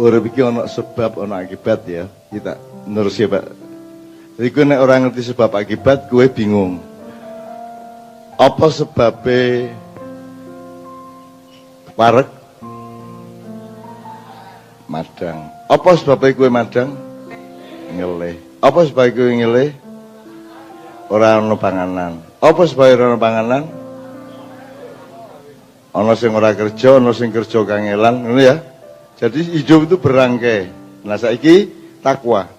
urip iki ana sebab ana akibat ya. Kita terus ya Pak. Jadi kowe nek ora ngerti sebab akibat kowe bingung. Apa sebabnya parek madang? Apa sebabnya kowe madang? Ngelih. Apa sebabnya kowe ngelih? Ora ana panganan. Apa sebabnya ora ana panganan? Ana sing ora kerja, ana sing kerja kangelan, ngono ya. Jadi hidup itu berangkai. Nah saiki takwa.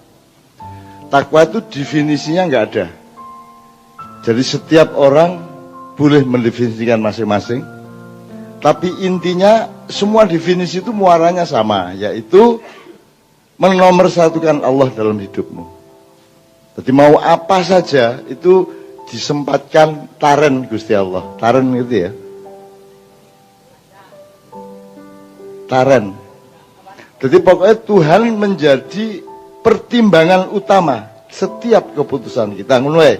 Takwa itu definisinya nggak ada. Jadi setiap orang boleh mendefinisikan masing-masing. Tapi intinya semua definisi itu muaranya sama, yaitu menomorsatukan Allah dalam hidupmu. Jadi mau apa saja itu disempatkan taren Gusti Allah. Taren gitu ya. Taren. Jadi pokoknya Tuhan menjadi pertimbangan utama setiap keputusan kita. Ngono wae.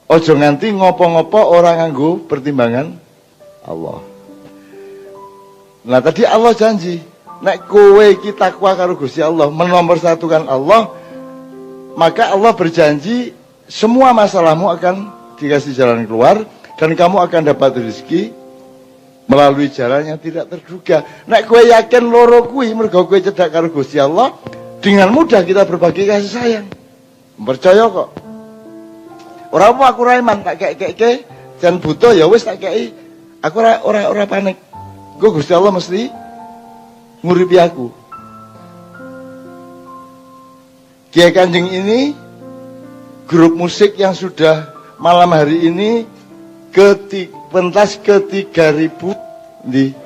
Ojo nganti ngopo-ngopo orang nganggo pertimbangan Allah. Nah tadi Allah janji, nek kowe iki takwa karo Gusti Allah, menomorsatukan Allah, maka Allah berjanji semua masalahmu akan dikasih jalan keluar dan kamu akan dapat rezeki melalui jalan yang tidak terduga. Nek kowe yakin loro kuwi mergo kowe cedhak karo Gusti Allah, dengan mudah kita berbagi kasih sayang. Percaya kok. Ora apa aku ra iman tak kek-kek jan butuh ya wis tak kei. Aku ora panik. Gusti Allah mesti nguripi aku. Kiai Kanjeng ini grup musik yang sudah malam hari ini pentas ke 3.000 di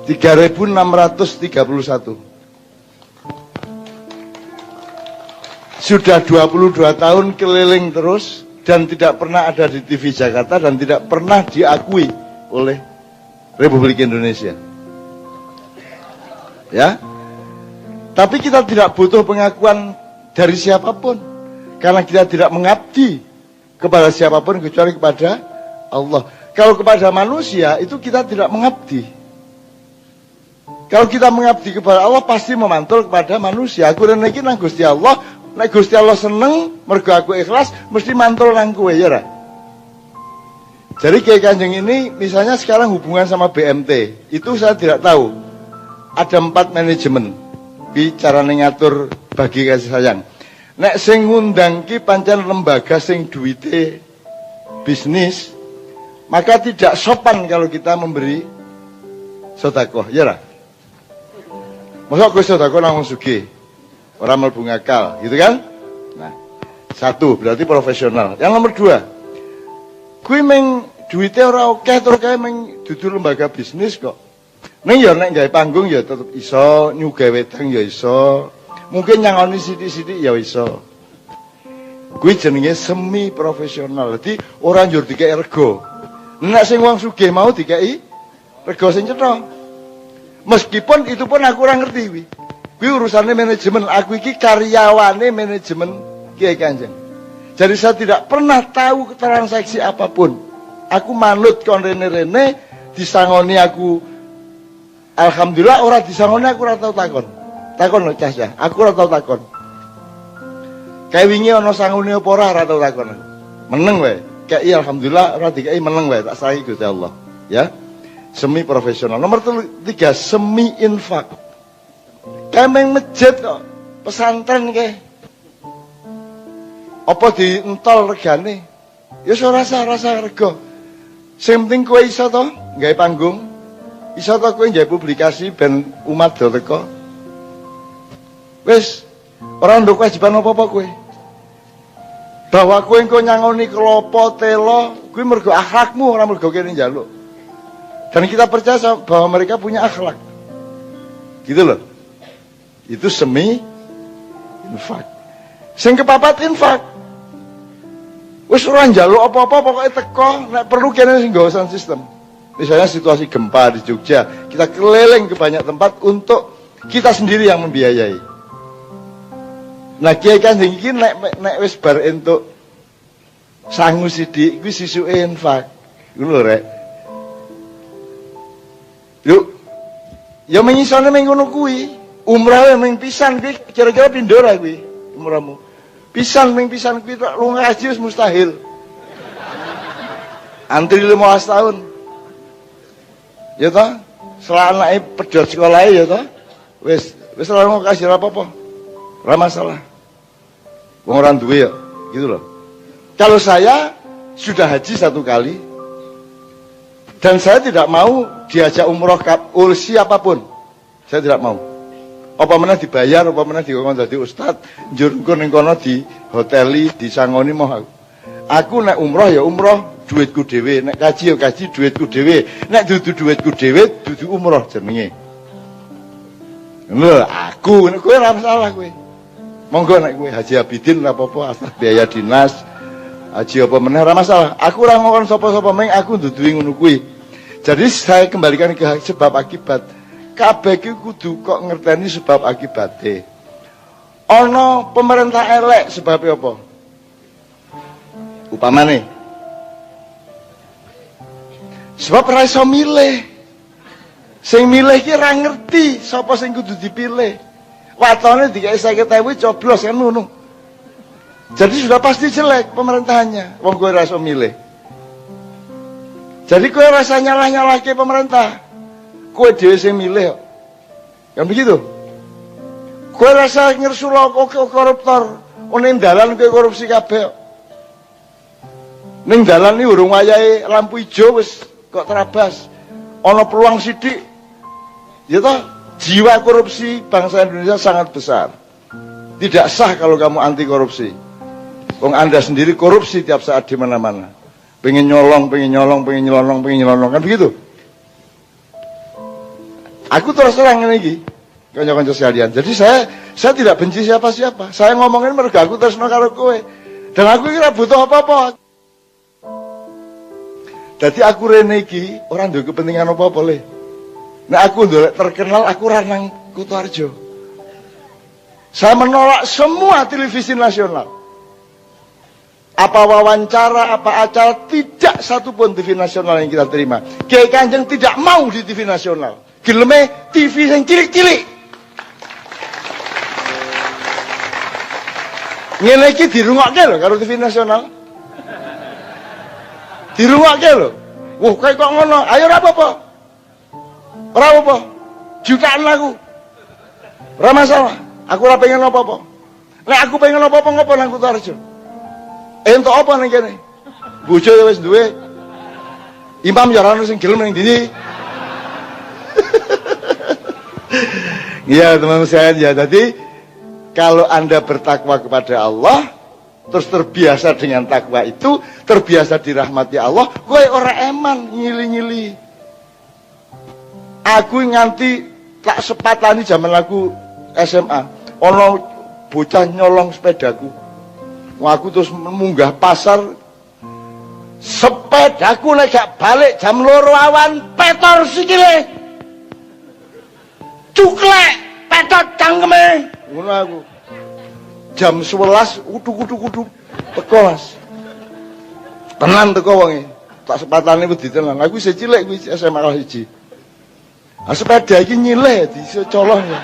3.631. Sudah 22 tahun keliling terus dan tidak pernah ada di TV Jakarta dan tidak pernah diakui oleh Republik Indonesia. Ya. Tapi kita tidak butuh pengakuan dari siapapun karena kita tidak mengabdi kepada siapapun kecuali kepada Allah. Kalau kepada manusia itu kita tidak mengabdi. Kalau kita mengabdi kepada Allah pasti memantul kepada manusia. Aku rene iki nang Gusti Allah. Nek Gusti Allah seneng, mergo aku ikhlas, mesti mantul nang kowe ya ra. Jadi Kiai Kanjeng ini misalnya sekarang hubungan sama BMT, itu saya tidak tahu. Ada 4 manajemen bicara ngatur bagi kasih sayang. Nek sing ngundang ki pancen lembaga sing duwite bisnis, maka tidak sopan kalau kita memberi sedekah, ya ra. Mosok kowe sedekah nang wong sugih. Orang mlebu ngakal, gitu kan? Nah, 1 berarti profesional. Yang nomor 2, kuwi meng duwite ora akeh terus kae meng dudu lembaga bisnis kok. Ning ya nek gawe panggung ya tetep iso, nyugih wedang ya iso. Mungkin nyangoni sithik-sithik ya iso. Kuwi jenenge semi profesional. Dadi ora njur dikeki rego. Nek sing wong sugih mau dikeki rego sing cetha. Meskipun itu pun aku ora ngerti kuwi. Kuwi urusannya manajemen, aku iki karyawane manajemen Kiai Kanjeng. Jadi saya tidak pernah tahu transaksi apapun. Aku manut kon rene-rene, disangoni aku. Alhamdulillah ora disangoni aku ora tau takon. Takon lho Cah ya, aku ora tau takon. Kayak wingi ana sangune apa ora tau takon. Meneng wae. Kei alhamdulillah ora dikei meneng wae, tak saiki Gusti Allah. Ya. Semi profesional. Nomor 3, semi infak. Kemeng masjid kok, pesantren ke. Apa dientol regane? Ya rasa rego. Sing penting kowe iso to gawe panggung. Iso to kowe gawe publikasi ben umat do teko. Wis, ora nduk kewajiban apa-apa kowe. Bahwa kowe engko nyangoni klopo telo, kuwi mergo akhlakmu ora mergo kene njaluk. Dan kita percaya bahwa mereka punya akhlak. Gitu loh. Itu semi infak. Sing kepapat infak. Wis ora njaluk apa-apa pokoke teko, nek perlu kene sing nggawa sound system. Misalnya situasi gempa di Jogja, kita keliling ke banyak tempat untuk kita sendiri yang membiayai. Nah, Kiai Kanjeng iki nek wis bar entuk sangu sithik kuwi sisuke infak. Ngono lho, Rek. Yuk. Ya mengisone ming ngono kuwi. Umrah ming pisan kuwi kira-kira pindho ra kuwi umrahmu. Pisan ming pisan kuwi lunga haji wis mustahil. Antri 15 tahun. Ya toh? Setelah anake pedhot sekolahe ya toh. Wis ora mau kasih apa-apa. Ora masalah. Wong ora duwe ya, gitu loh. Kalau saya sudah haji 1 kali dan saya tidak mau diajak umroh oleh siapapun. Saya tidak mau. Apa meneh dibayar, apa meneh dikon dadi ustad, njur ning kono di hoteli, disangoni moh aku. Aku nek umroh ya umroh duitku dhewe, nek kaji ya kaji duitku dhewe. Nek dudu duitku dhewe dudu umroh jenenge. Lho, aku nek kowe ora masalah kowe. Monggo nek kowe Haji Abidin ora apa-apa, asal biaya dinas. Haji apa meneh ora masalah. Aku ora ngomong sapa-sapa meng aku nduduhi ngono kuwi. Jadi saya kembalikan ke sebab akibat. Kabeh iki kudu kok ngerteni sebab akibate. Ana pemerintah elek sebabnya apa? Upamane. Sebab ora iso milih. Sing milih iki ora ngerti sapa sing kudu dipilih. Watone dikek 50.000 coblos kan ngono. Jadi sudah pasti jelek pemerintahannya. Wong kowe ora iso milih. Jadi kowe rasa nyalah-nyalahke pemerintah. Kowe dhewe sing milih kok. Kan begitu? Kowe rasa ngersula koruptor, ning dalan kowe korupsi kabeh. Ning dalan iki urung wayahe lampu ijo wis kok terabas. Ana peluang sithik. Ya toh, jiwa korupsi bangsa Indonesia sangat besar. Tidak sah kalau kamu anti korupsi. Wong Anda sendiri korupsi tiap saat di mana-mana. Pengen nyolong, kan begitu? Aku terus terang ini, kanca-kanca sekalian. Jadi saya tidak benci siapa-siapa. Saya ngomongin mergo aku tresno karo kowe. Dan aku kira butuh apa-apa. Jadi aku rene iki ora duwe kepentingan apa-apa le. Nek aku ndolek terkenal aku ora nang Kutoarjo. Saya menolak semua televisi nasional. Apa wawancara, apa acara, tidak satupun TV nasional yang kita terima. Kiai Kanjeng tidak mau di TV nasional. Geleme TV yang cilik-cilik. Ngene iki dirungokke lho karo TV nasional. Dirungokke lho. Wah, kayak kok ngono. Ayo ora apa-apa. Ora apa-apa. Jutaan aku. Ora masalah. Aku ora pengen apa-apa. Nek aku pengen apa-apa ngopo nang Kutoarjo? Entuk apa ning kene? Bojo wis duwe. Imam ya ora ono sing gelem ning ndi. Ya teman-teman sekalian ya. Jadi kalau Anda bertakwa kepada Allah, terus terbiasa dengan takwa itu, terbiasa dirahmati Allah, kowe ora eman nyili-nyili. Aku nganti tak sepatani zaman aku SMA, ono bocah nyolong sepedaku. Aku terus munggah pasar, sepedaku nek gak balik jam 2 awan petor sikile. Cuklek petot cangkeme. Ngono aku. Jam 11 kudu teko Mas. Tenan teko wonge. Tak sepatane wedi tenan. Aku isih cilik kuwi SMA kelas 1. Ah sepeda iki nyileh dicolong ya.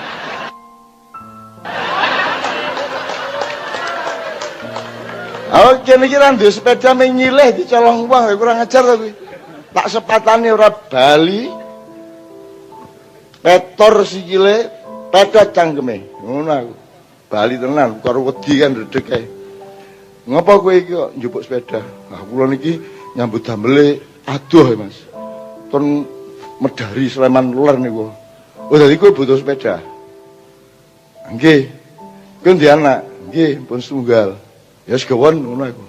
Oke niki ra duwe sepeda ming nyileh dicolong wong kurang ajar to kuwi. Tak sepatane ora bali. Petor sikile, pedot cangkeme. Ngono aku. Bali tenan karo wedi kan redeg kae. Ngapa kowe iki kok njupuk sepeda? Nah, kula niki nyambut dambele adoh ya, Mas. Pun Medari Sleman Luler niku. Oh, dadi kowe butuh sepeda. Nggih. Kowe ndek anak? Nggih, pun setunggal. Ya segawon ngono aku.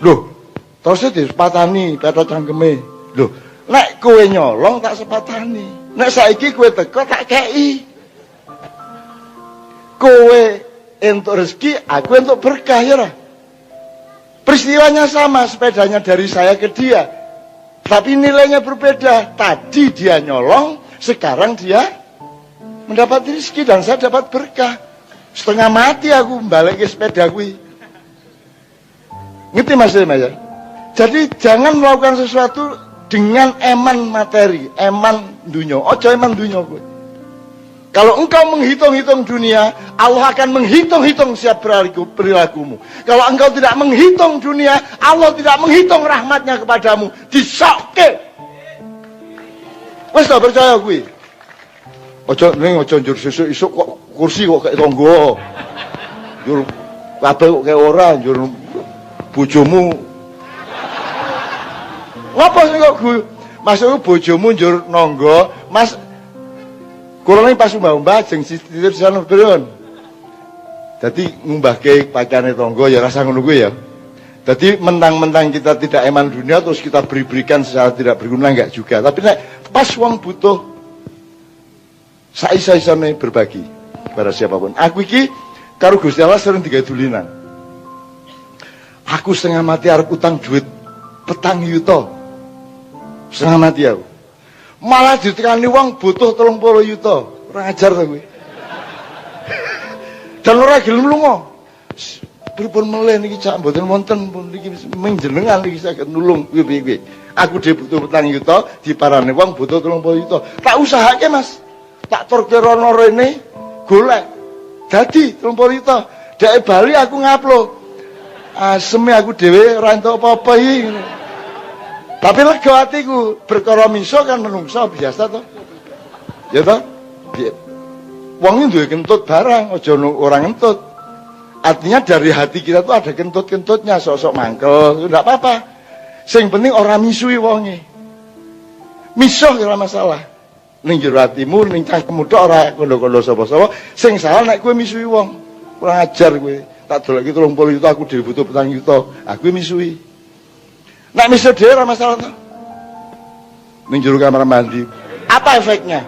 Loh, terus disepatani pedot cangkeme. Loh, nek kowe nyolong tak sepatani. Nek saiki kowe teko tak kei. Kowe entuk rezeki, aku entuk berkah ya ora. Peristiwanya sama, sepedanya dari saya ke dia. Tapi nilainya berbeda. Tadi dia nyolong, sekarang dia mendapat rezeki dan saya dapat berkah. Setengah mati aku balik ke sepeda kuwi. Ngerti Mas ya? Jadi jangan melakukan sesuatu dengan eman materi, eman dunia. Ojo eman dunia kowe. Kalau engkau menghitung-hitung dunia, Allah akan menghitung-hitung setiap perilakumu. Kalau engkau tidak menghitung dunia, Allah tidak menghitung rahmatnya kepadamu. Disokke. Wes tak percaya gue. Ojo njur sesuk isuk kok kursi kok kayak tonggo. Njur kabeh kok kayak ora, njur bojomu. Ngapa sih kok gue? Maksudku bojomu njur nonggo, Mas. Kula niki pas mbah-mbah jeng titip sana berun. Dadi ngumbahke pakaiane tangga ya rasa ngono kuwi ya. Dadi mentang-mentang kita tidak eman dunia terus kita beri-berikan secara tidak berguna enggak juga. Tapi nek pas wong butuh saisa-isane berbagi kepada siapapun. Aku iki karo Gusti Allah sering digawe dulinan. Aku setengah mati arep utang duit 4 yuta. Setengah mati aku. Malah ditekani wong butuh 30 yuta. Ora ajar ta kowe. Dan ora gelem lunga. Pripun meleh niki cak mboten wonten pun niki menjenengan niki saged nulung piye-piye. Aku dhewe butuh 4 yuta, diparani wong butuh 30 yuta. Tak usahake Mas. Tak turke rono rene golek. Dadi 30 yuta. Dek bali aku ngaplo. Aseme aku dhewe ora entuk apa-apa iki. Tapi lega hatiku, berkara miso kan menungso biasa toh. Ya toh? Wong iki duwe kentut barang, aja orang kentut. Artinya dari hati kita tuh ada kentut-kentutnya, sok-sok mangkel, enggak apa-apa. Sing penting ora misui wonge. Miso ora masalah. Ning jero atimu, ning cangkemmu tok ora kondo-kondo sapa-sapa. Sing salah nek kowe misui wong. Kurang ajar kowe. Tak doleki 30 juta aku dhewe butuh 4 juta. Aku misui. Nek miso dhewe ora masalah to. Ning jero kamar mandi. Apa efeknya?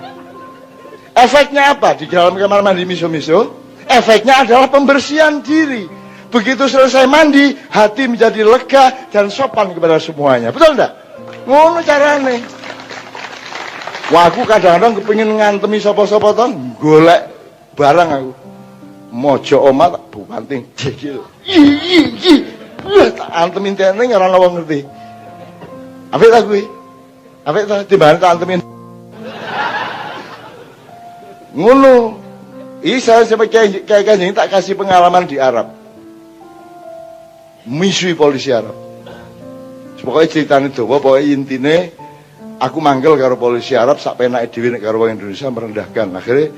Efeknya apa? Di dalam kamar mandi miso-miso, efeknya adalah pembersihan diri. Begitu selesai mandi, hati menjadi lega dan sopan kepada semuanya. Betul enggak? Ngono carane. Wah, aku kadang-kadang kepengin ngantemi sapa-sapa to, golek barang aku. Mojo omah tak bukanting jegil. Tak antemin teneng ora ana wong ngerti. Apik ta kuwi? Apik ta timbang tak antemin. Ngono. Iki saya sebagai kayak tak kasih pengalaman di Arab. Misui polisi Arab. Pokoknya ceritanya dawa, pokoknya intine aku manggil karo polisi Arab sak penake dhewe nek karo wong Indonesia merendahkan. Akhirnya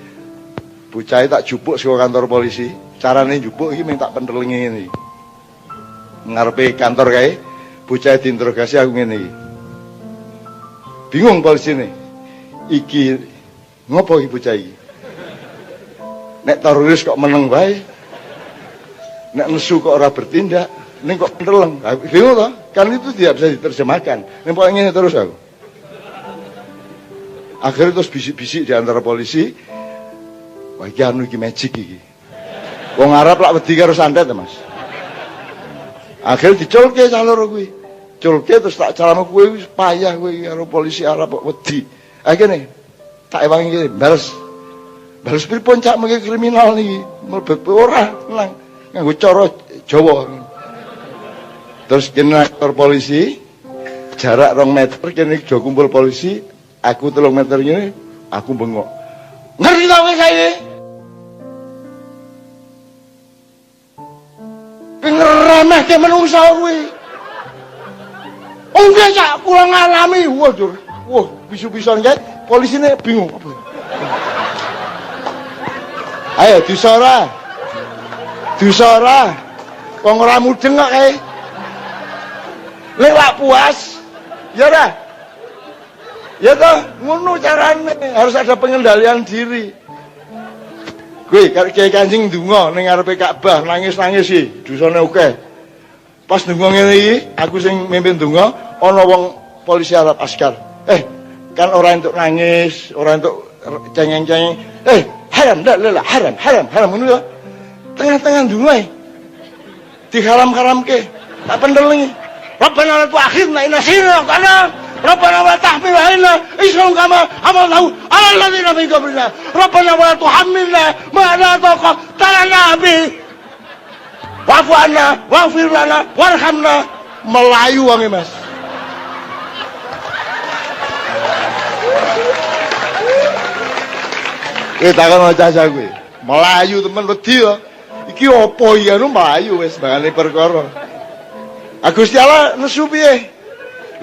bocah tak jupuk saka kantor polisi. Carane jupuk iki mung tak pentelingi ngene iki. Ngarepe kantor kae, bocah diinterogasi aku ngene iki. Bingung polisine. Iki ngopo iki bocah iki? Nek teroris kok meneng wae. Nek nesu kok ora bertindak, ning kok penteleng. Bingung toh? Kan itu tidak bisa diterjemahkan. Ning pokoke ngene terus aku. Akhirnya terus bisik-bisik di antara polisi. Wah iki anu iki magic iki. Wong Arab lak wedi karo santet Mas. Akhirnya diculke caloro kuwi. Culke terus tak calama kuwi wis payah kuwi karo polisi Arab kok wedi. Akhirnya tak ewangi iki bales. Bales pripun cak mengke kriminal niki. Mlebet ora tenang. Nganggo cara Jawa. Terus kene kantor polisi jarak 2 meter kene do kumpul polisi, aku 3 meter ngene, aku bengok. Ngerti ta kowe saiki? Ngeremehke menungsa kuwi. Oh nggih cak kula ngalami. Waduh. Wah, bisu-bisan kae polisine bingung apa. Ayo disora. Disora. Wong ora mudeng kok kae. Lek lak puas. Ya ora. Ya toh, ngono carane. Harus ada pengendalian diri. Kowe Kiai Kanjeng ndonga ning ngarepe Ka'bah nangis-nangis iki, dosane akeh. Pas ndonga ngene iki, aku sing mimpin ndonga, ana wong polisi Arab askar. Kan ora entuk nangis, ora entuk cengeng-cengeng. Haram, la haram, haram ngono ya. Tengah-tengah ndonga diharam-haramke. Tak pendelengi. Rabbana la tu'akhidna in nasina kana Rabbana wa tahmil alaina isran kama hamalnahu ala alladziina min qablina Rabbana wa la tuhammilna ma la taqata lana bi wa'fu 'anna waghfir lana warhamna. Melayu wangi Mas. takon cah-cah kuwi. Melayu temen wedi ya. Iki apa ya nu melayu wis bangane perkara. Gusti Allah nesu piye?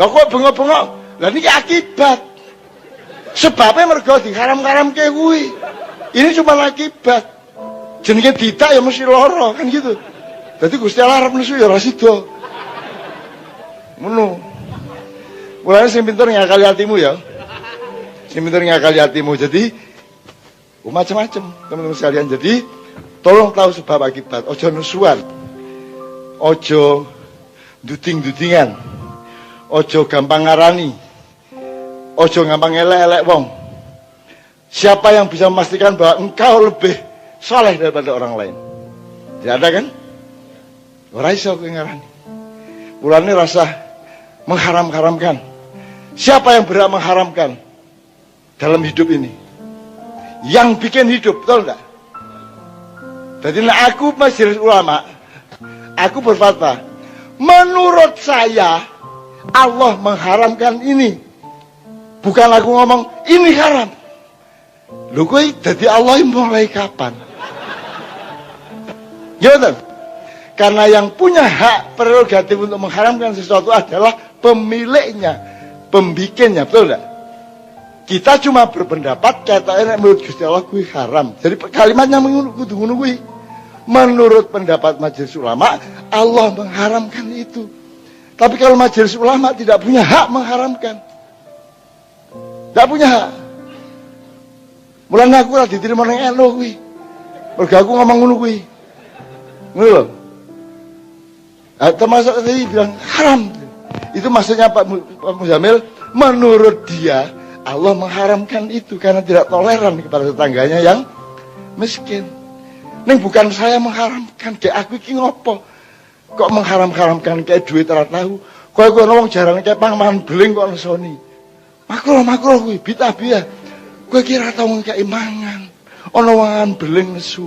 Lah kok bengok-bengok? Lah niki akibat. Sebabnya mergo diharam-haramke kuwi. Ini cuma akibat. Jenenge ditak ya mesti lara kan gitu. Dadi Gusti Allah arep nesu ya ora sida. Ngono. Mulane sing pinter ngakali hatimu ya. Sing pinter ngakali hatimu. Jadi macam-macam teman-teman sekalian. Jadi tolong tahu sebab akibat. Ojo nusuan. Ojo duding-dudingan. Ojo gampang ngarani. Ojo gampang elek-elek wong. Siapa yang bisa memastikan bahwa engkau lebih saleh daripada orang lain? Tidak ada kan? Ora iso kowe ngarani. Mulane rasa mengharam-haramkan. Siapa yang berhak mengharamkan dalam hidup ini? Yang bikin hidup, betul enggak? Jadi aku majelis ulama, aku berfatwa, menurut saya Allah mengharamkan ini. Bukan aku ngomong ini haram. Lho kowe dadi Allah mulai kapan? Gimana? Karena yang punya hak prerogatif untuk mengharamkan sesuatu adalah pemiliknya, pembikinnya, betul enggak? Kita cuma berpendapat katanya menurut Gusti Allah kuwi haram. Jadi kalimatnya kudu ngono kuwi. Menurut pendapat majelis ulama, Allah mengharamkan itu. Tapi kalau majelis ulama tidak punya hak mengharamkan. Tidak punya hak. Mulane aku ora diterima ning NU kuwi. Mergo aku ngomong ngono kuwi. Ngono lho. Termasuk tadi bilang haram. Itu maksudnya Pak Muzamil, menurut dia Allah mengharamkan itu karena tidak toleran kepada tetangganya yang miskin. Ning bukan saya mengharamkan, kayak aku iki ngopo? Kok mengharam-haramkan kayak duit ora tahu. Kok wong jarane kayak pangan beling kok nesoni. Makro kuwi bitabiah. Kowe kira tau ngekeki mangan. Ana wangan beling nesu.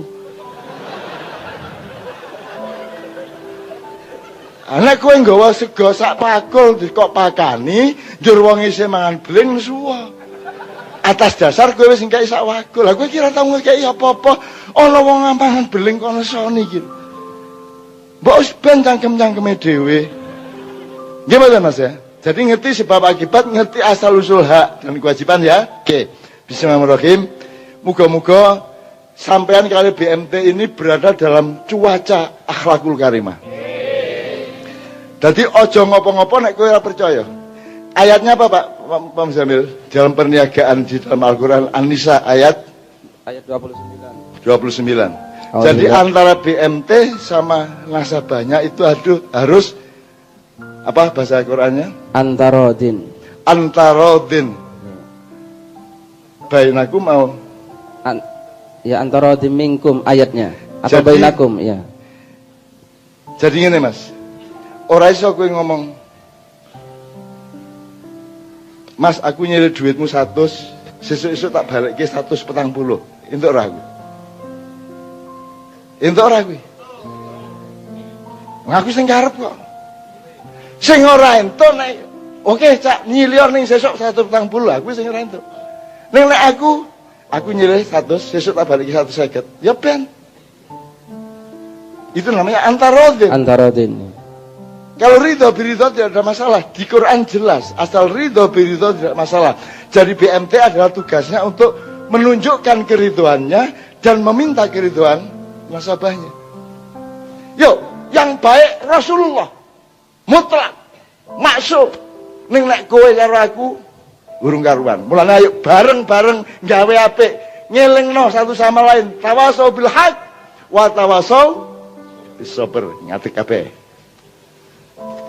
Anak kowe nggawa sego sak pakul kok pakani, njur wong isih mangan beling nesu. Atas dasar kowe wis ngekeki sak wakul. Lah kowe kira tau ngekeki apa-apa, ana wong mangan beling kok nesoni iki. Mbok wis ben cangkem-cangkeme dhewe. Gimana Mas ya? Jadi ngerti sebab akibat, ngerti asal usul hak dan kewajiban ya. Oke. Bismillahirrahmanirrahim. Moga-moga sampean kali BMT ini berada dalam cuaca akhlakul karimah. Jadi ojo ngopo-ngopo nek kowe ora percaya. Ayatnya apa Pak Muzamil? Dalam perniagaan di dalam Al-Qur'an An-Nisa ayat 29. Jadi antara BMT sama nasabahnya itu harus apa bahasa Qur'annya? Antarodin. Bainakum mau ya antarodin minkum ayatnya. Atau jadi, bainakum ya. Jadi ngene Mas. Ora iso kowe ngomong, Mas aku nyilih duitmu 100, sesuk-esuk tak balikke 140. Entuk ora aku? Entuk ora kuwi? Ngaku sing karep kok. Sing ora entuk nek oke cak nyilior ning sesuk 140 aku sing ora entuk. Ning nek aku nyilih 100 sesuk tak balikke 150. Ya ben. Itu namanya antarodin. Kalau ridho biridho tidak ada masalah. Di Quran jelas asal ridho biridho tidak masalah. Jadi BMT adalah tugasnya untuk menunjukkan keridhoannya dan meminta keridhoan nasabahnya. Yuk, yang baik Rasulullah mutlak maksud ning nek kowe karo aku urung karuan. Mulane ayo bareng-bareng gawe apik, ngelingno satu sama lain. Tawasau bil haq wa tawasau bis sabr. Ngadeg kabeh.